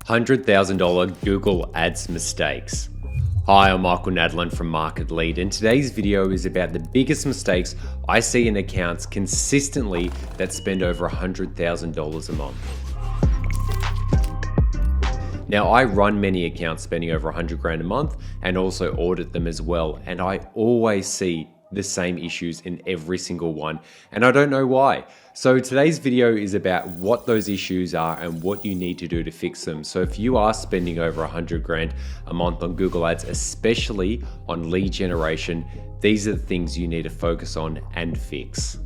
$100,000 Google Ads mistakes. Hi, I'm Michael Nadalin from Market Lead, and today's video is about the biggest mistakes I see in accounts consistently that spend over $100,000 a month. Now, I run many accounts spending over 100 grand a month and also audit them as well, and I always see the same issues in every single one, and I don't know why. So today's video is about what those issues are and what you need to do to fix them. So if you are spending over 100 grand a month on Google Ads, especially on lead generation, these are the things you need to focus on and fix.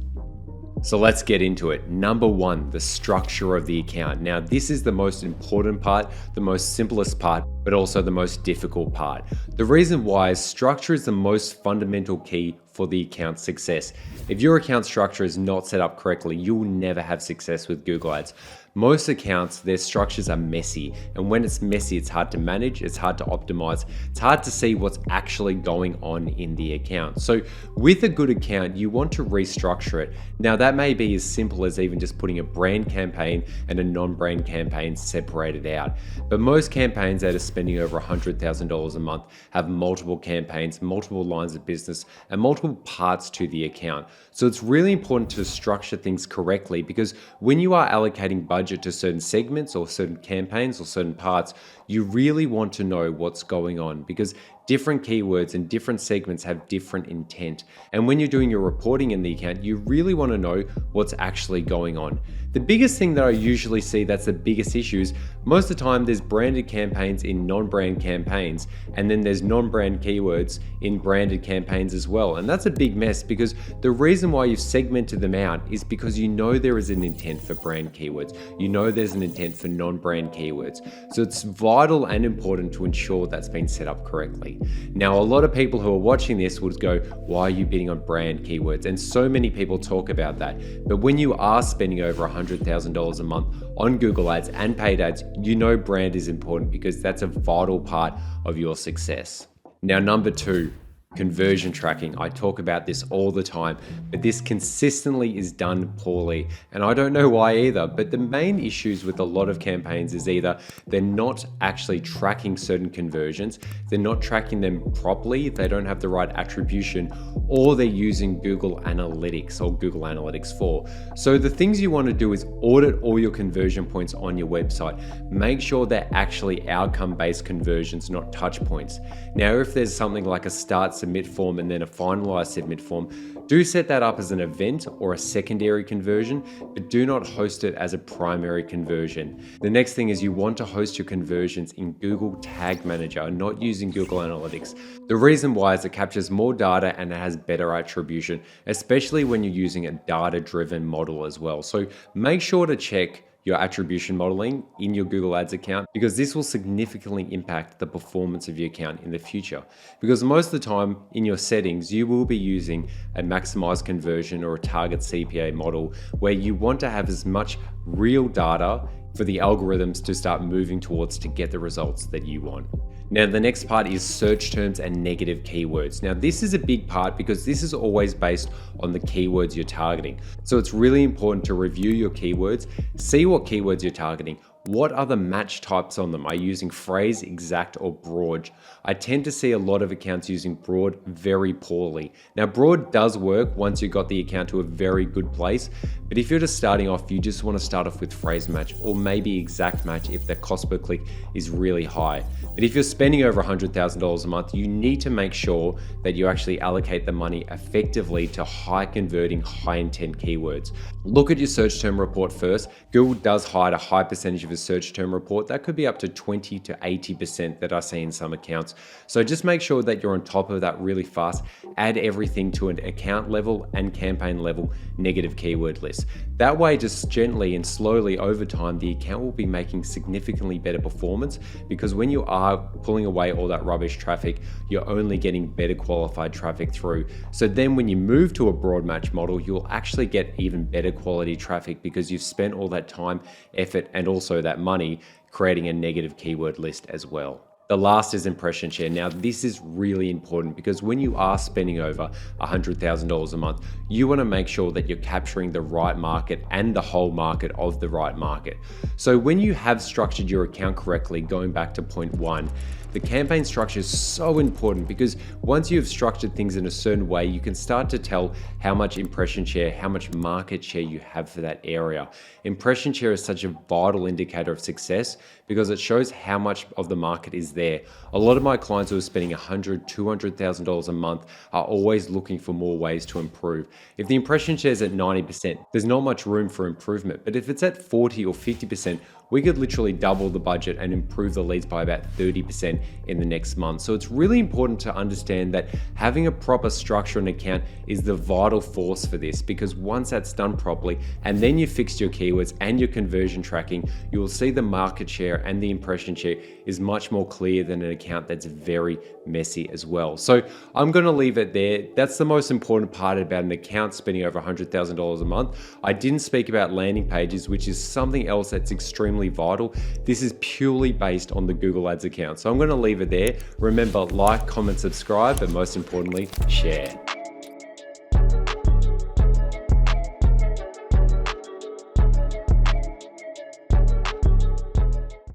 So let's get into it. Number one, the structure of the account. Now, this is the most important part, the most simplest part, but also the most difficult part. The reason why is structure is the most fundamental key for the account success. If your account structure is not set up correctly, you will never have success with Google Ads. Most accounts, their structures are messy, and when it's messy, it's hard to manage, it's hard to optimize, it's hard to see what's actually going on in the account. So with a good account, you want to restructure it. Now, that may be as simple as even just putting a brand campaign and a non-brand campaign separated out. But most campaigns that are spending over $100,000 a month have multiple campaigns, multiple lines of business, and multiple parts to the account. So it's really important to structure things correctly, because when you are allocating budget to certain segments or certain campaigns or certain parts, you really want to know what's going on, because different keywords and different segments have different intent. And when you're doing your reporting in the account, you really want to know what's actually going on. The biggest thing that I usually see that's the biggest issue is most of the time there's branded campaigns in non-brand campaigns, and then there's non-brand keywords in branded campaigns as well. And that's a big mess, because the reason why you've segmented them out is because you know there is an intent for brand keywords. You know there's an intent for non-brand keywords. So it's vital and important to ensure that's been set up correctly. Now, a lot of people who are watching this would go, why are you bidding on brand keywords? And so many people talk about that. But when you are spending over $100,000 a month on Google Ads and paid ads, you know brand is important, because that's a vital part of your success. Now, number two, conversion tracking. I talk about this all the time, but this consistently is done poorly, and I don't know why either. But the main issues with a lot of campaigns is either they're not actually tracking certain conversions, they're not tracking them properly, they don't have the right attribution, or they're using Google Analytics or Google Analytics 4. So the things you want to do is audit all your conversion points on your website. Make sure they're actually outcome-based conversions, not touch points. Now, if there's something like a start submit form and then a finalized submit form, do set that up as an event or a secondary conversion, but do not host it as a primary conversion. The next thing is you want to host your conversions in Google Tag Manager, not using Google Analytics. The reason why is it captures more data and it has better attribution, especially when you're using a data-driven model as well. So make sure to check your attribution modeling in your Google Ads account, because this will significantly impact the performance of your account in the future. Because most of the time in your settings, you will be using a maximized conversion or a target CPA model, where you want to have as much real data for the algorithms to start moving towards to get the results that you want. Now, the next part is search terms and negative keywords. Now, this is a big part because this is always based on the keywords you're targeting. So it's really important to review your keywords, see what keywords you're targeting. What are the match types on them? Are you using phrase, exact, or broad? I tend to see a lot of accounts using broad very poorly. Now, broad does work once you got the account to a very good place, but if you're just starting off, you just want to start off with phrase match or maybe exact match if the cost per click is really high. But if you're spending over $100,000 a month, you need to make sure that you actually allocate the money effectively to high converting, high intent keywords. Look at your search term report first. Google does hide a high percentage of a search term report. That could be up to 20 to 80% that I see in some accounts. So just make sure that you're on top of that really fast. Add everything to an account level and campaign level negative keyword list. That way, just gently and slowly over time, the account will be making significantly better performance, because when you are pulling away all that rubbish traffic, you're only getting better qualified traffic through. So then when you move to a broad match model, you'll actually get even better quality traffic, because you've spent all that time, effort, and also that money creating a negative keyword list as well. The last is impression share. Now, this is really important because when you are spending over $100,000 a month, you want to make sure that you're capturing the right market and the whole market of the right market. So when you have structured your account correctly, going back to point one, the campaign structure is so important because once you've structured things in a certain way, you can start to tell how much impression share, how much market share you have for that area. Impression share is such a vital indicator of success because it shows how much of the market is there. A lot of my clients who are spending $100,000, $200,000 a month are always looking for more ways to improve. If the impression share is at 90%, there's not much room for improvement. But if it's at 40 or 50%, we could literally double the budget and improve the leads by about 30% in the next month. So it's really important to understand that having a proper structure and account is the vital force for this, because once that's done properly and then you fixed your keywords and your conversion tracking, you will see the market share and the impression share is much more clear than an account that's very messy as well. So I'm going to leave it there. That's the most important part about an account spending over $100,000 a month. I didn't speak about landing pages, which is something else that's extremely vital. This is purely based on the Google Ads account. So I'm going to leave it there. Remember, like, comment, subscribe, but most importantly, share.